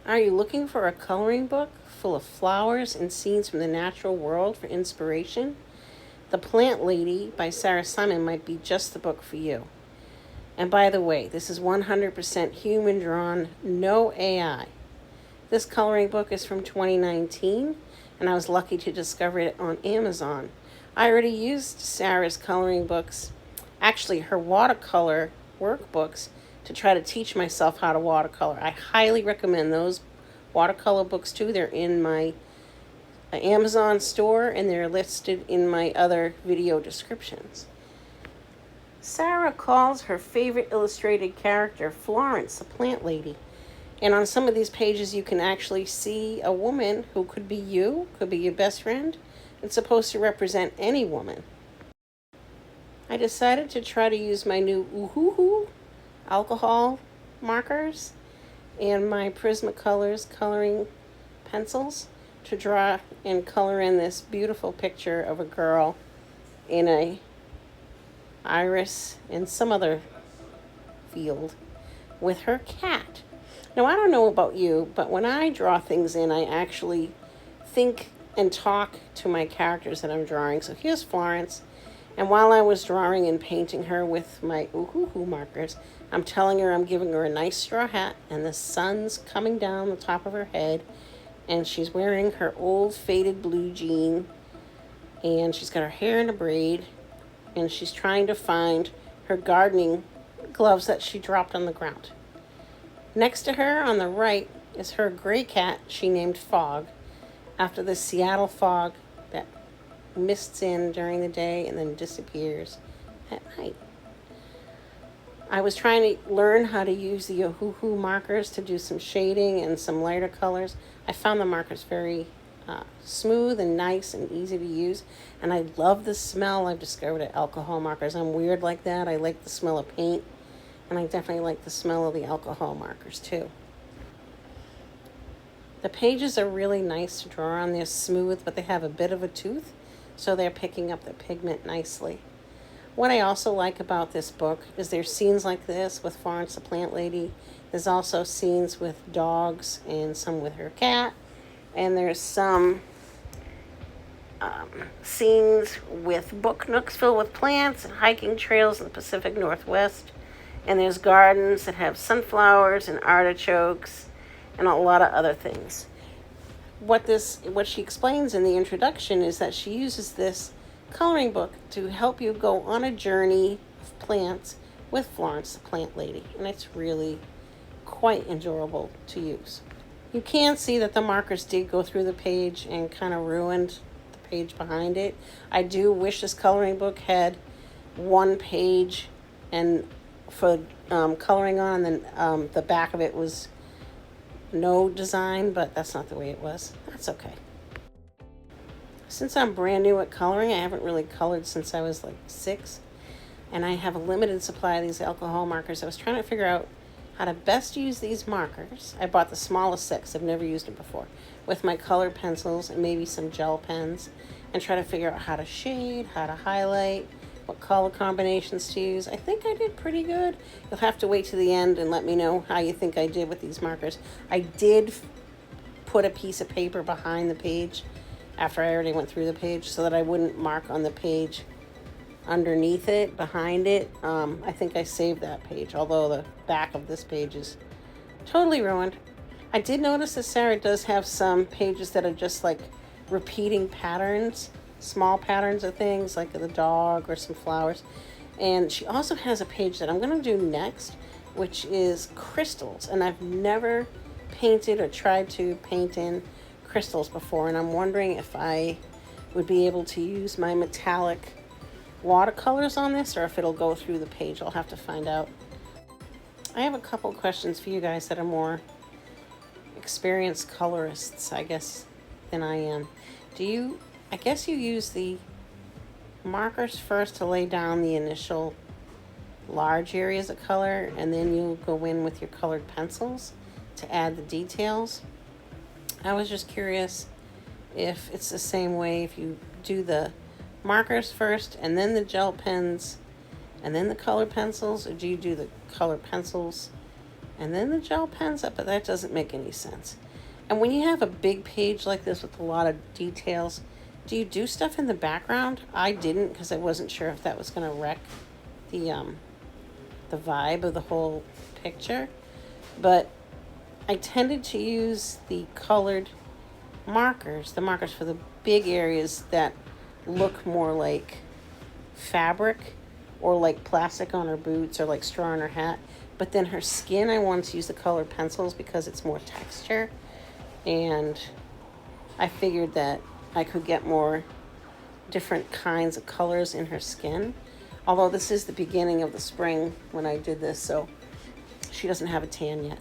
Are you looking for a coloring book full of flowers and scenes from the natural world for inspiration? The Plant Lady by Sarah Simon might be just the book for you. And by the way, this is 100% human drawn, no AI. This coloring book is from 2019, and I was lucky to discover it on Amazon. I already used Sarah's coloring books, actually, her watercolor workbooks, to try to teach myself how to watercolor. I highly recommend those watercolor books too. They're in my Amazon store and they're listed in my other video descriptions. Sarah calls her favorite illustrated character Florence, the plant lady. And on some of these pages, you can actually see a woman who could be you, could be your best friend. It's supposed to represent any woman. I decided to try to use my new Oohoo alcohol markers and my Prismacolors coloring pencils to draw and color in this beautiful picture of a girl in a iris in some other field with her cat. Now, I don't know about you, but when I draw things in, I actually think and talk to my characters that I'm drawing. So here's Florence. And while I was drawing and painting her with my Oohoo markers, I'm telling her I'm giving her a nice straw hat, and the sun's coming down the top of her head, and she's wearing her old faded blue jean, and she's got her hair in a braid, and she's trying to find her gardening gloves that she dropped on the ground. Next to her on the right is her gray cat she named Fog, after the Seattle fog that mists in during the day and then disappears at night. I was trying to learn how to use the Oohoo markers to do some shading and some lighter colors. I found the markers very smooth and nice and easy to use. And I love the smell I've discovered at alcohol markers. I'm weird like that. I like the smell of paint. And I definitely like the smell of the alcohol markers too. The pages are really nice to draw on. They're smooth, but they have a bit of a tooth, so they're picking up the pigment nicely. What I also like about this book is there's scenes like this with Florence the Plant Lady. There's also scenes with dogs and some with her cat. And there's some scenes with book nooks filled with plants and hiking trails in the Pacific Northwest. And there's gardens that have sunflowers and artichokes and a lot of other things. What she explains in the introduction is that she uses this coloring book to help you go on a journey of plants with Florence the Plant Lady, and it's really quite enjoyable to use. You can see that the markers did go through the page and kind of ruined the page behind it. I do wish this coloring book had one page and for coloring on, and then the back of it was no design, but that's not the way it was. That's okay. Since I'm brand new at coloring, I haven't really colored since I was like 6, and I have a limited supply of these alcohol markers. I was trying to figure out how to best use these markers. I bought the smallest set because I've never used it before, with my color pencils and maybe some gel pens, and try to figure out how to shade, how to highlight, what color combinations to use. I think I did pretty good. You'll have to wait to the end and let me know how you think I did with these markers. I did put a piece of paper behind the page after I already went through the page so that I wouldn't mark on the page underneath it, behind it. I think I saved that page, although the back of this page is totally ruined. I did notice that Sarah does have some pages that are just like repeating patterns, small patterns of things like the dog or some flowers. And she also has a page that I'm going to do next, which is crystals. And I've never painted or tried to paint in crystals before, and I'm wondering if I would be able to use my metallic watercolors on this or if it'll go through the page. I'll have to find out. I have a couple questions for you guys that are more experienced colorists, I guess, than I am. I guess you use the markers first to lay down the initial large areas of color, and then you go in with your colored pencils to add the details. I was just curious if it's the same way, if you do the markers first and then the gel pens and then the color pencils, or do you do the color pencils and then the gel pens up, but that doesn't make any sense. And when you have a big page like this with a lot of details, do you do stuff in the background? I didn't, because I wasn't sure if that was going to wreck the vibe of the whole picture. But I tended to use the colored markers, the markers for the big areas that look more like fabric or like plastic on her boots or like straw on her hat. But then her skin, I wanted to use the colored pencils because it's more texture. And I figured that I could get more different kinds of colors in her skin. Although this is the beginning of the spring when I did this, so she doesn't have a tan yet.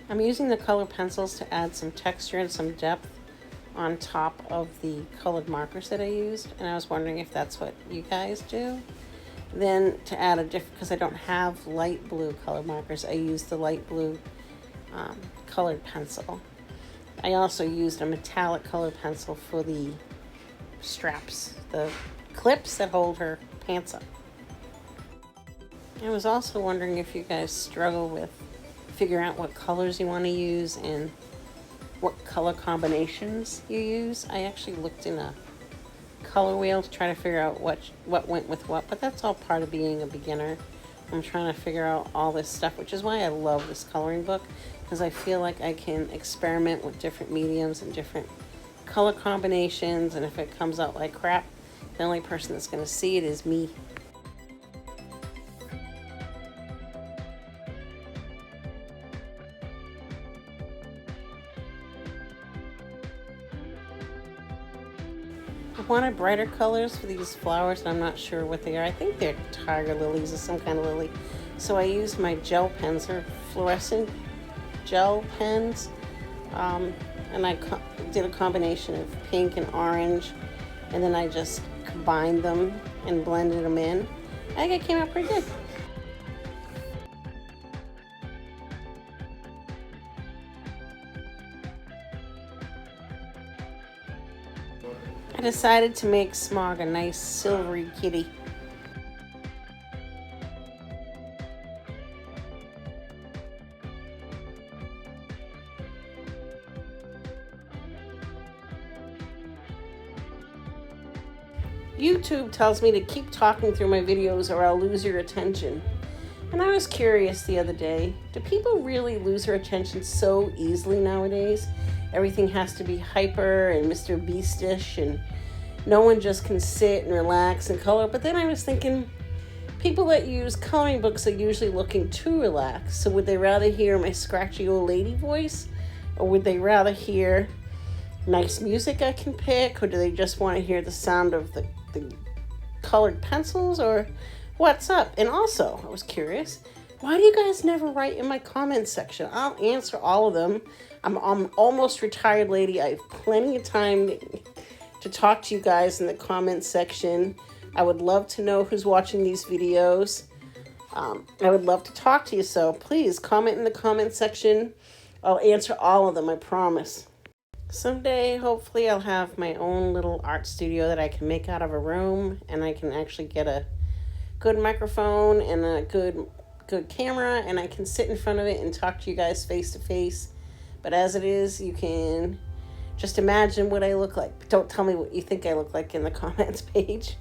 I'm using the color pencils to add some texture and some depth on top of the colored markers that I used, and I was wondering if that's what you guys do. Then to add a different, because I don't have light blue color markers, I used the light blue colored pencil. I also used a metallic colored pencil for the straps, the clips that hold her pants up. I was also wondering if you guys struggle with figuring out what colors you want to use and what color combinations you use. I actually looked in a color wheel to try to figure out what went with what, but that's all part of being a beginner. I'm trying to figure out all this stuff, which is why I love this coloring book, because I feel like I can experiment with different mediums and different color combinations, and if it comes out like crap, the only person that's going to see it is me. I wanted brighter colors for these flowers, and I'm not sure what they are. I think they're tiger lilies or some kind of lily. So I used my gel pens, they're fluorescent gel pens, and I did a combination of pink and orange, and then I just combined them and blended them in. I think it came out pretty good. I decided to make Smog a nice silvery kitty. YouTube tells me to keep talking through my videos or I'll lose your attention. And I was curious the other day, do people really lose their attention so easily nowadays? Everything has to be hyper and Mr. Beastish, and no one just can sit and relax and color. But then I was thinking, people that use coloring books are usually looking to relax. So would they rather hear my scratchy old lady voice? Or would they rather hear nice music I can pick? Or do they just want to hear the sound of the colored pencils? Or what's up? And also, I was curious, why do you guys never write in my comments section? I'll answer all of them. I'm almost retired lady. I have plenty of time to talk to you guys in the comments section. I would love to know who's watching these videos. I would love to talk to you, so please comment in the comments section. I'll answer all of them, I promise. Someday, hopefully, I'll have my own little art studio that I can make out of a room, and I can actually get a good microphone and a good camera, and I can sit in front of it and talk to you guys face to face. But as it is, you can just imagine what I look like. But don't tell me what you think I look like in the comments page.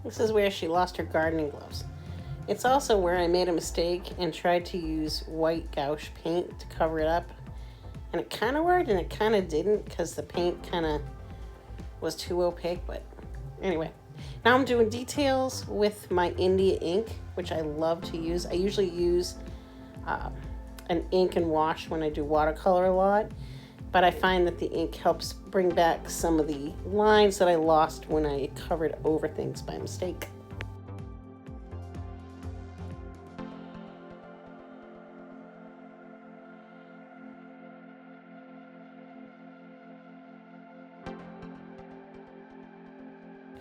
This is where she lost her gardening gloves. It's also where I made a mistake and tried to use white gouache paint to cover it up. And it kind of worked and it kind of didn't because the paint kind of was too opaque. But anyway, now I'm doing details with my India ink, which I love to use. I usually use an ink and wash when I do watercolor a lot. But I find that the ink helps bring back some of the lines that I lost when I covered over things by mistake.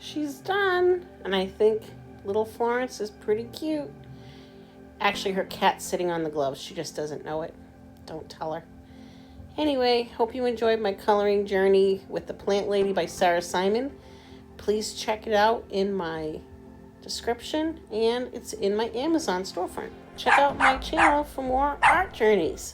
she's done. And I think little Florence is pretty cute. Actually, her cat's sitting on the gloves. She just doesn't know it. Don't tell her. Anyway, hope you enjoyed my coloring journey with The Plant Lady by Sarah Simon. Please check it out in my description, and it's in my Amazon storefront. Check out my channel for more art journeys.